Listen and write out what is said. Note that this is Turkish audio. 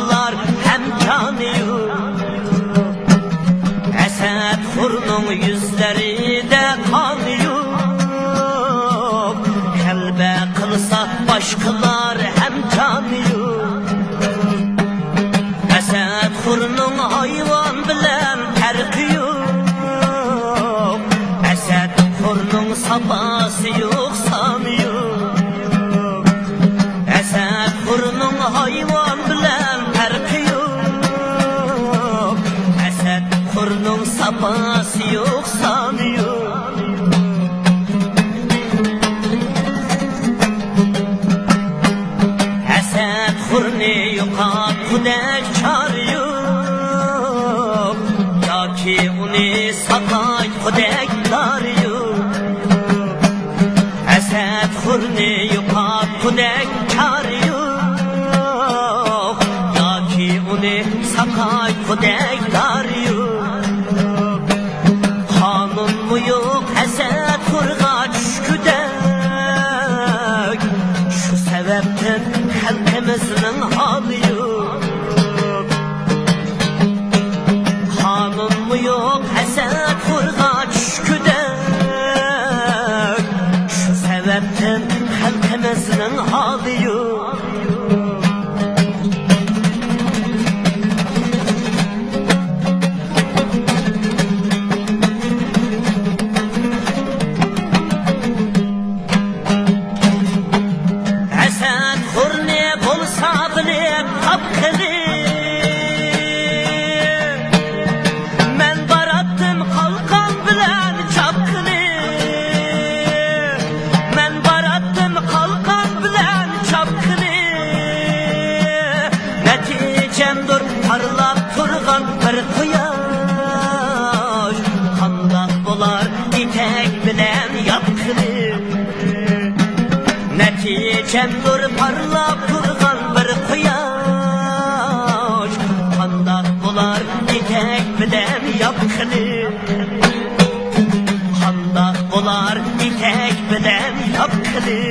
başkılar hem canıyor. Esed Hur'nun yüzleri de kanıyor. Kelbe kılsa başkılar hem canıyor. Esed Hur'nun hayvan bilen farkı yok. Esed Hur'nun sabası yok sanıyor. Esed Hur'nun hayvan bilen farkı yok. Esed Hur'un sabası yok sanıyor. Esed Hur'ni yuqat kudek çare yok. Ya ki uni sakay kudek dar yok. Esed Hur'ni yuqat kudek çare yok. Ya ki uni sakay kudek dar yok. Kanun mu yok Esed Hur'a düşküdek. Şu sebepten halkımızın hali yok. Kanun mu yok Esed Hur'a düşküdek. Şu sebepten halkımızın hali yok. Esed Hur ne bolsa bile kapkılı. Men barattım kalkan bilen çapkını. Men barattım kalkan bilen çapkını. Neticemdir parlap turgan bir quyosh. Qandoq bo'lar etek bilen yapkılı. Neticemdir parlap turgan bir quyosh. Qandoq bo'lar etek bilen yapkılı. Qandoq bo'lar etek bilen yapkılı.